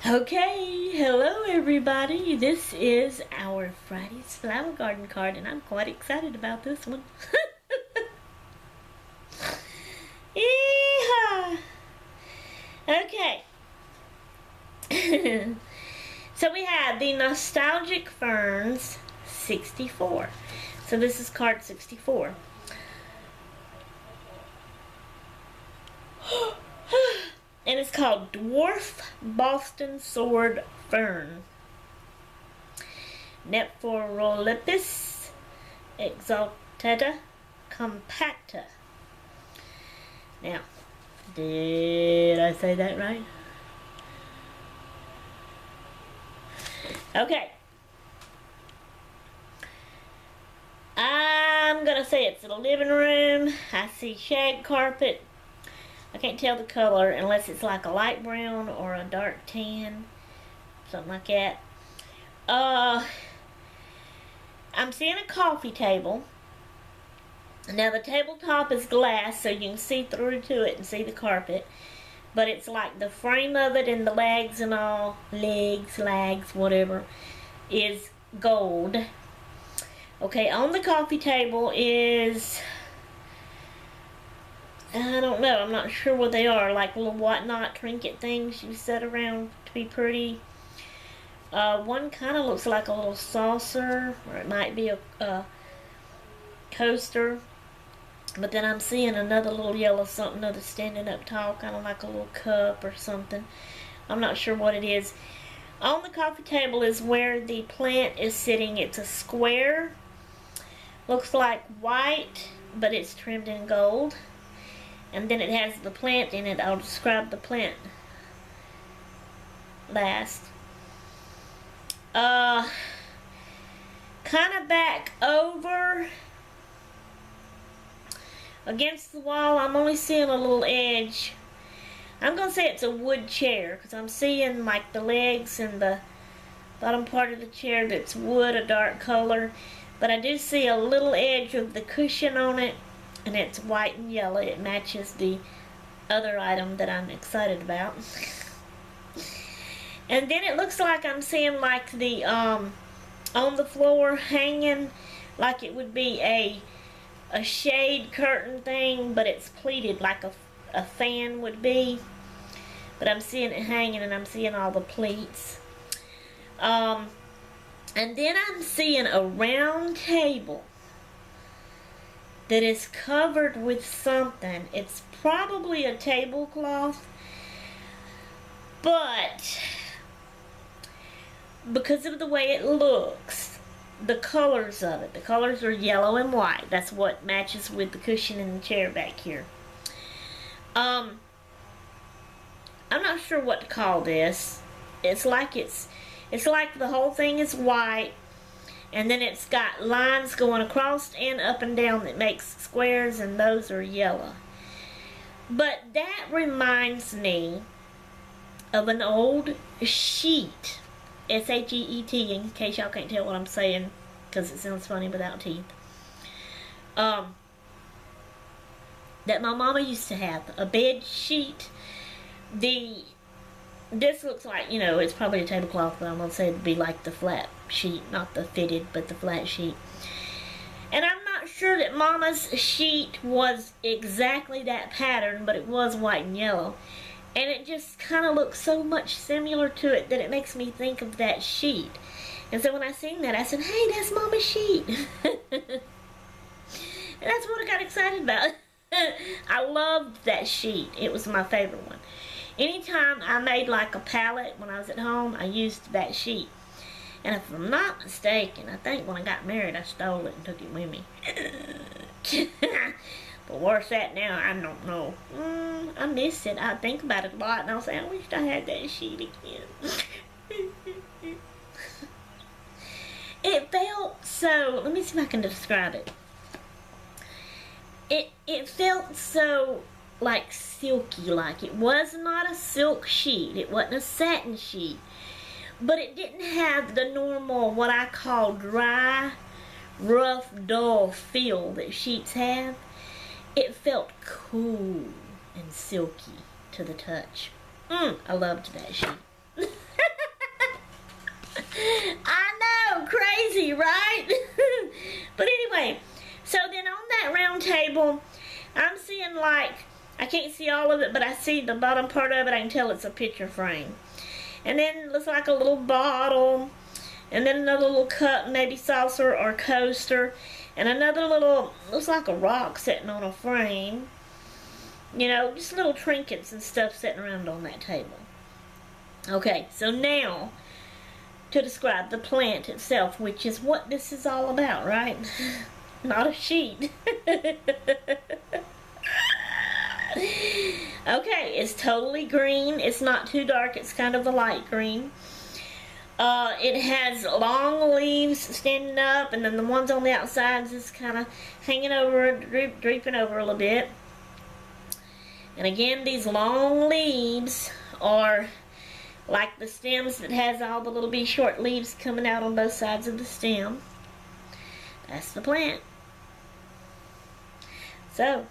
Okay, hello everybody. This is our Friday's Flower Garden card, and I'm quite excited about this one. Yeehaw! Okay. So we have the Nostalgic Ferns 64. So this is card 64. And it's called Dwarf Boston Sword Fern. Nephrolepis exaltata compacta. Now, did I say that right? Okay. I'm gonna say it's in a living room. I see shag carpet. I can't tell the color unless it's like a light brown or a dark tan, something like that. I'm seeing a coffee table. Now the tabletop is glass, so you can see through to it and see the carpet. But it's like the frame of it and the legs and all, lags, whatever, is gold. Okay, on the coffee table is, I don't know, I'm not sure what they are, like little whatnot trinket things you set around to be pretty. One kind of looks like a little saucer, or it might be a coaster. But then I'm seeing another little yellow something that's standing up tall, kind of like a little cup or something. I'm not sure what it is. On the coffee table is where the plant is sitting. It's a square. Looks like white, but it's trimmed in gold. And then it has the plant in it. I'll describe the plant last. Kind of back over against the wall. I'm only seeing a little edge. I'm going to say it's a wood chair because I'm seeing like the legs and the bottom part of the chair that's wood, a dark color. But I do see a little edge of the cushion on it, and it's white and yellow. It matches the other item that I'm excited about. And then it looks like I'm seeing like the on the floor hanging like it would be a shade curtain thing, but it's pleated like a fan would be. But I'm seeing it hanging, and I'm seeing all the pleats. And then I'm seeing a round table that is covered with something. It's probably a tablecloth, but because of the way it looks, the colors of it, the colors are yellow and white. That's what matches with the cushion in the chair back here. I'm not sure what to call this. It's like the whole thing is white, and then it's got lines going across and up and down that makes squares, and those are yellow. But that reminds me of an old sheet, S-H-E-E-T, in case y'all can't tell what I'm saying, because it sounds funny without teeth. That my mama used to have, a bed sheet. This looks like, it's probably a tablecloth, but I'm going to say it'd be like the flat sheet, not the fitted, but the flat sheet. And I'm not sure that Mama's sheet was exactly that pattern, but it was white and yellow. And it just kind of looks so much similar to it that it makes me think of that sheet. And so when I seen that, I said, hey, that's Mama's sheet. And that's what I got excited about. I loved that sheet. It was my favorite one. Anytime I made like a palette when I was at home, I used that sheet. And if I'm not mistaken, I think when I got married, I stole it and took it with me. But where's that now? I don't know. I miss it. I think about it a lot, and I'll say, I wish I had that sheet again. It felt so, let me see if I can describe it. It felt so like silky, like it was not a silk sheet. It wasn't a satin sheet. But it didn't have the normal, what I call dry, rough, dull feel that sheets have. It felt cool and silky to the touch. I loved that sheet. I know, crazy, right? But anyway, so then on that round table, I'm seeing like, I can't see all of it, but I see the bottom part of it. I can tell it's a picture frame. And then it looks like a little bottle, and then another little cup, maybe saucer or coaster, and another little, looks like a rock sitting on a frame. You know, just little trinkets and stuff sitting around on that table. Okay, so now to describe the plant itself, which is what this is all about, right? Not a sheet. Okay, it's totally green. It's not too dark. It's kind of a light green. It has long leaves standing up, and then the ones on the outside just kind of hanging over, drooping over a little bit. And again, these long leaves are like the stems that has all the little bitty short leaves coming out on both sides of the stem. That's the plant. So,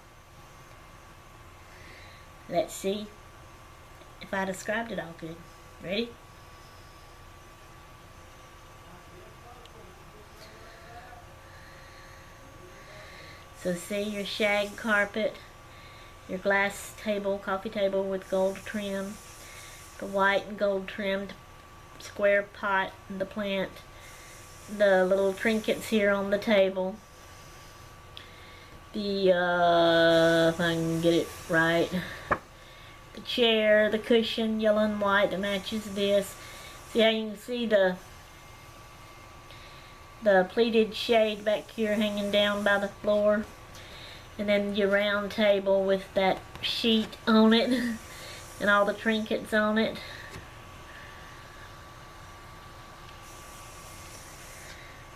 let's see if I described it all good. Ready? So see your shag carpet, your glass table, coffee table with gold trim, the white and gold trimmed square pot and the plant, the little trinkets here on the table, the, if I can get it right, the chair, the cushion, yellow and white that matches this. See how you can see the pleated shade back here hanging down by the floor, and then your round table with that sheet on it and all the trinkets on it.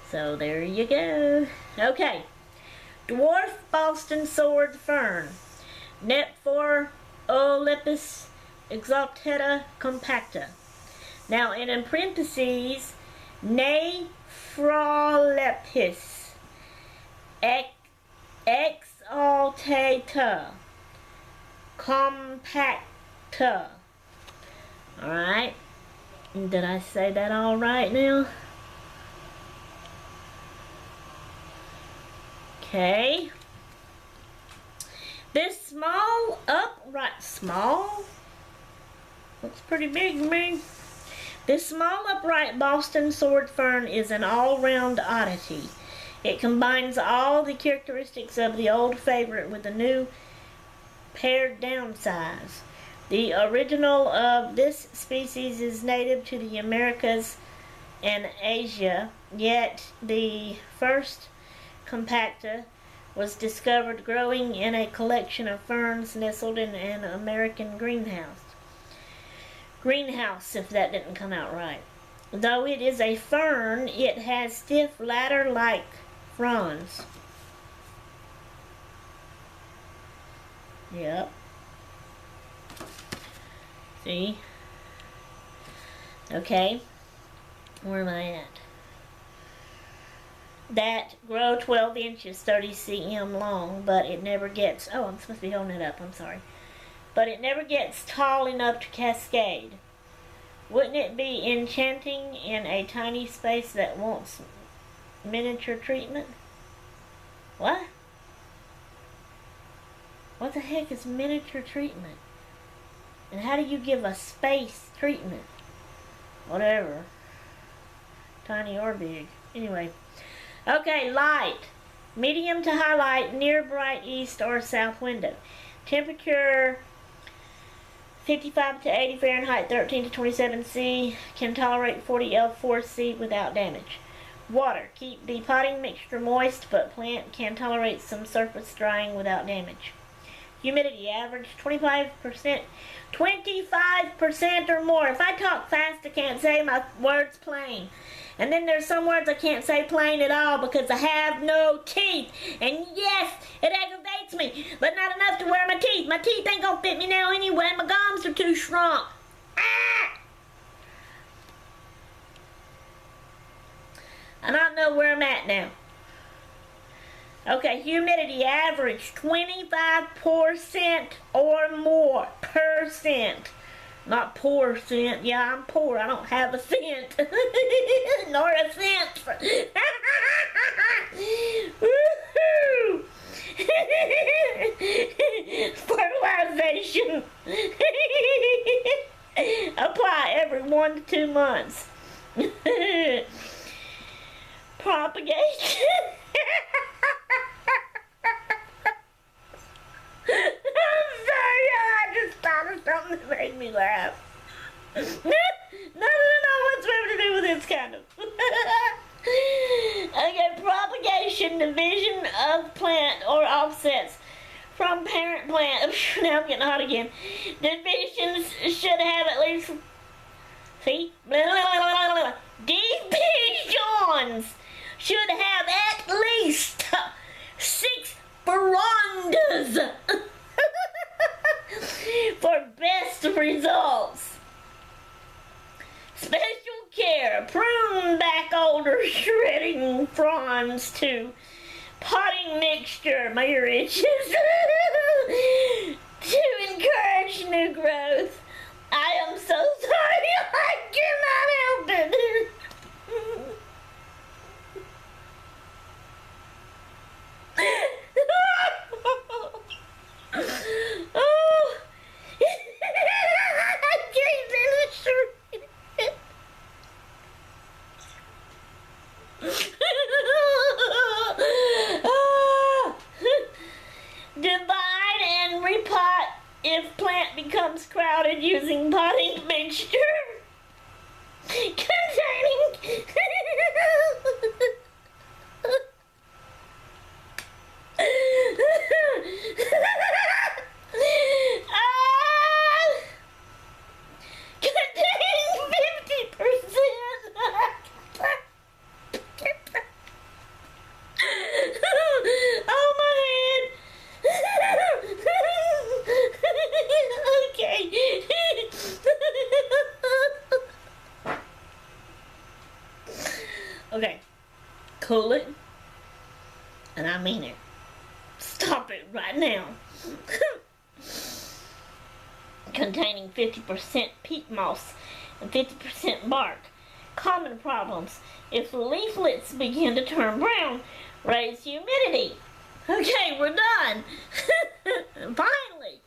So there you go. Okay, dwarf Boston sword fern, Nephrolepis exaltata compacta. Now, in parentheses, Nephrolepis exaltata compacta. Alright, did I say that all right now? Okay. This small looks pretty big to me. This small upright Boston sword fern is an all-round oddity. It combines all the characteristics of the old favorite with the new pared down size. The original of this species is native to the Americas and Asia, yet the first compacta was discovered growing in a collection of ferns nestled in an American greenhouse. If that didn't come out right. Though it is a fern, it has stiff ladder-like fronds. Yep. See? Okay. Where am I at? That grow 12 inches, 30 cm long, but it never gets, oh, I'm supposed to be holding it up, I'm sorry. But it never gets tall enough to cascade. Wouldn't it be enchanting in a tiny space that wants miniature treatment? What? What the heck is miniature treatment? And how do you give a space treatment? Whatever. Tiny or big. Anyway. Okay, light. Medium to high light, near bright east or south window. Temperature 55 to 80 Fahrenheit, 13 to 27 C. Can tolerate 40 L4C without damage. Water. Keep the potting mixture moist, but plant can tolerate some surface drying without damage. Humidity average 25%. 25% or more. If I talk fast, I can't say my words plain. And then there's some words I can't say plain at all because I have no teeth. And yes, it aggravates me, but not enough to wear my teeth. My teeth ain't gonna fit me now anyway. My gums are too shrunk. Ah! I don't know where I'm at now. Okay, humidity average 25% or more percent. Not poor cent. Yeah, I'm poor. I don't have a cent. Nor a cent. Woohoo! Fertilization. Apply every 1 to 2 months. Propagation. I'm sorry, I just thought of something that made me laugh. Nothing at all whatsoever to do with this kind of. Okay, propagation, division of plant or offsets from parent plant. Now I'm getting hot again. Divisions should have at least, see? Blah, blah, blah, blah, blah. Divisions should have at least 6 verandas for best results. Special care, prune back older shredding fronds to potting mixture marriages to encourage new growth. I am so sorry, I cannot help it. Oh, I can't finish it. Divide and repot if plant becomes crowded using potting mixture containing containing 50%. Oh my head. Okay. Okay. Cool it. And I mean it. Stop it right now. Containing 50% peat moss and 50% bark. Common problems. If leaflets begin to turn brown, raise humidity. Okay, we're done. Finally.